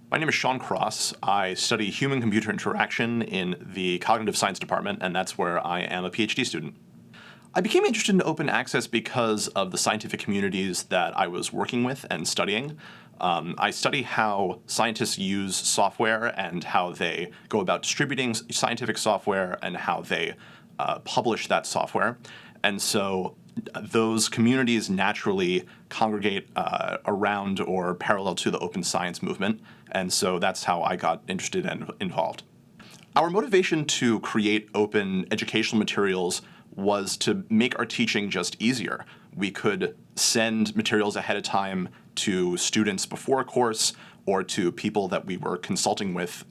My name is Sean Kross. I study human-computer interaction in the cognitive science department, and that's where I am a PhD student. I became interested in open access because of the scientific communities that I was working with and studying. I study how scientists use software and how they go about distributing scientific software and how they publish that software. And so those communities naturally congregate around or parallel to the open science movement, and so that's how I got interested and involved. Our motivation to create open educational materials was to make our teaching just easier. We could send materials ahead of time to students before a course or to people that we were consulting with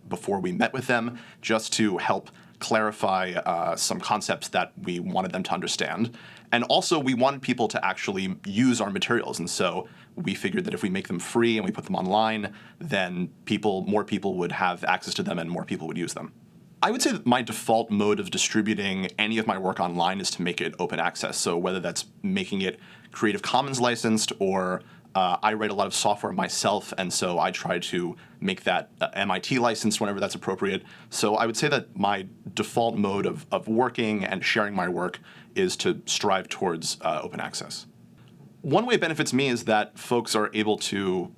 before we met with them, just to help clarify some concepts that we wanted them to understand. And also, we wanted people to actually use our materials, and so we figured that if we make them free and we put them online, then more people would have access to them and more people would use them. I would say that my default mode of distributing any of my work online is to make it open access. So whether that's making it Creative Commons licensed, or I write a lot of software myself, and so I try to make that MIT licensed whenever that's appropriate. So I would say that my default mode of working and sharing my work is to strive towards open access. One way it benefits me is that folks are able to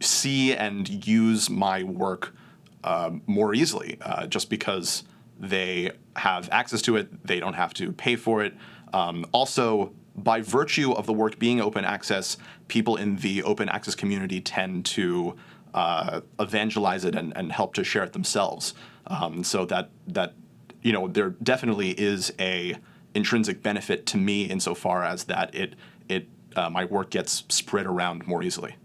see and use my work more easily, just because they have access to it. They don't have to pay for it. Also, by virtue of the work being open access, people in the open access community tend to evangelize it and help to share it themselves. So that there definitely is a intrinsic benefit to me insofar as that my work gets spread around more easily.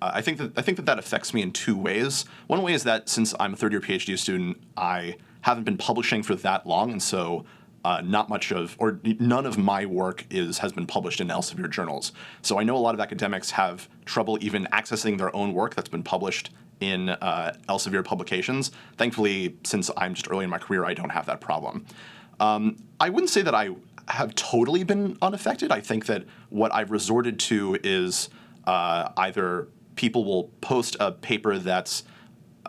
I think that affects me in two ways. One way is that since I'm a third-year PhD student, I haven't been publishing for that long, and so none of my work has been published in Elsevier journals. So I know a lot of academics have trouble even accessing their own work that's been published in Elsevier publications. Thankfully, since I'm just early in my career, I don't have that problem. I wouldn't say that I have totally been unaffected. I think that what I've resorted to is either people will post a paper that's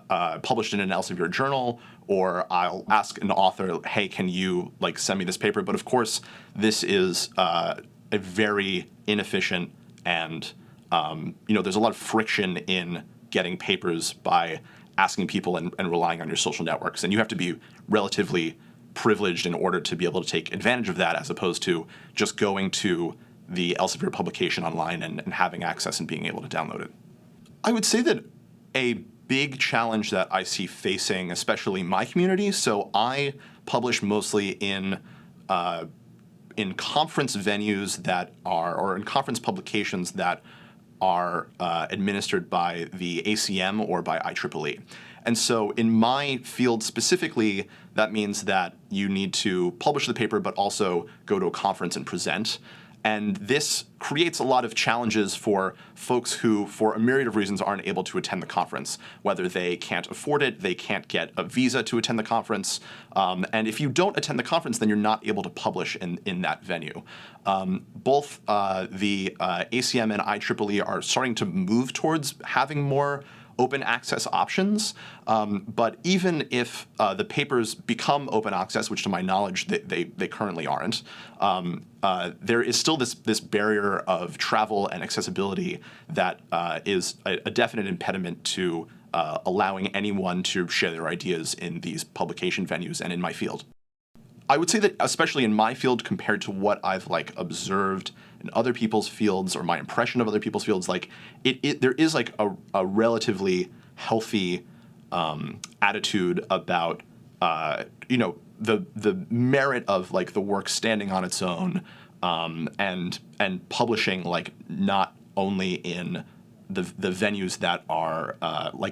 published in an Elsevier journal, or I'll ask an author, hey, can you send me this paper? But of course, this is a very inefficient and there's a lot of friction in getting papers by asking people and relying on your social networks. And you have to be relatively privileged in order to be able to take advantage of that, as opposed to just going to the Elsevier publication online and having access and being able to download it. I would say that a big challenge that I see facing, especially my community, so I publish mostly in conference venues that are, or in conference publications that are administered by the ACM or by IEEE. And so in my field specifically, that means that you need to publish the paper, but also go to a conference and present. And this creates a lot of challenges for folks who, for a myriad of reasons, aren't able to attend the conference. Whether they can't afford it, they can't get a visa to attend the conference. And if you don't attend the conference, then you're not able to publish in that venue. Both the ACM and IEEE are starting to move towards having more open access options, but even if the papers become open access, which to my knowledge they currently aren't, there is still this barrier of travel and accessibility that is a definite impediment to allowing anyone to share their ideas in these publication venues and in my field. I would say that especially in my field compared to what I've observed in other people's fields or my impression of other people's fields, there is a relatively healthy attitude about the merit of the work standing on its own and publishing not only in the venues that are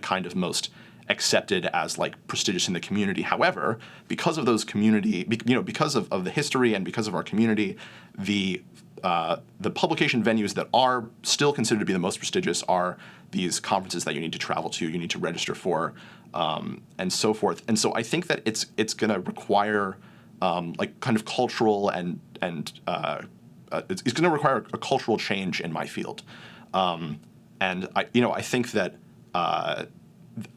kind of most accepted as prestigious in the community. However, because of those community, because of the history and because of our community, the publication venues that are still considered to be the most prestigious are these conferences that you need to travel to, you need to register for, and so forth. And so I think that it's going to require like kind of cultural and it's going to require a cultural change in my field. And I think that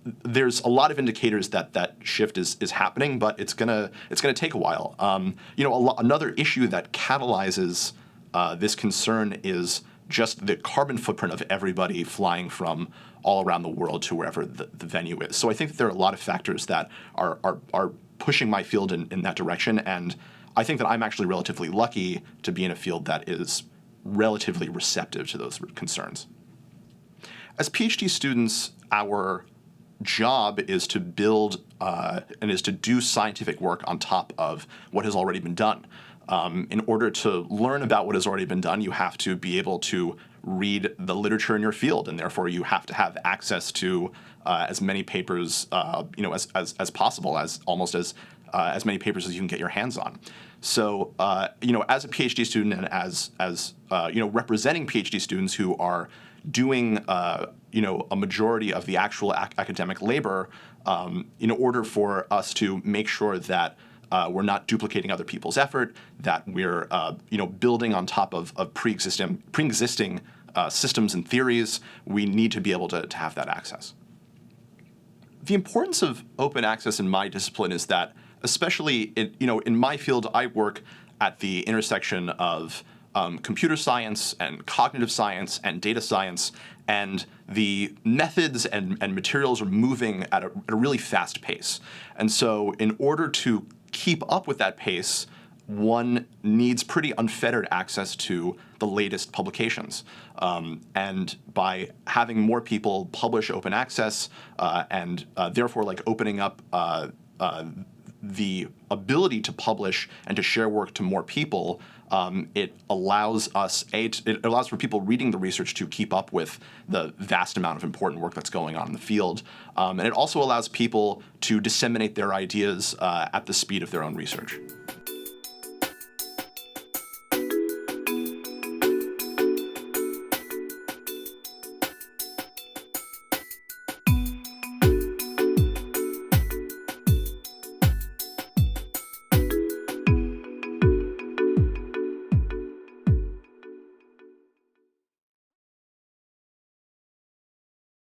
there's a lot of indicators that that shift is happening, but it's gonna take a while. Another issue that catalyzes this concern is just the carbon footprint of everybody flying from all around the world to wherever the venue is. So I think that there are a lot of factors that are pushing my field in that direction, and I think that I'm actually relatively lucky to be in a field that is relatively receptive to those concerns. As PhD students, our job is to build and is to do scientific work on top of what has already been done. In order to learn about what has already been done, you have to be able to read the literature in your field, and therefore you have to have access to as many papers, as possible, as many papers as you can get your hands on. So, as a PhD student and as representing PhD students who are doing, a majority of the actual academic labor, in order for us to make sure that we're not duplicating other people's effort, that we're, building on top of pre-existing systems and theories, we need to be able to have that access. The importance of open access in my discipline is that, especially in my field, I work at the intersection of computer science and cognitive science and data science, and the methods and materials are moving at a really fast pace. And so in order to keep up with that pace, one needs pretty unfettered access to the latest publications. And by having more people publish open access and therefore opening up the ability to publish and to share work to more people, it allows for people reading the research to keep up with the vast amount of important work that's going on in the field. And it also allows people to disseminate their ideas at the speed of their own research.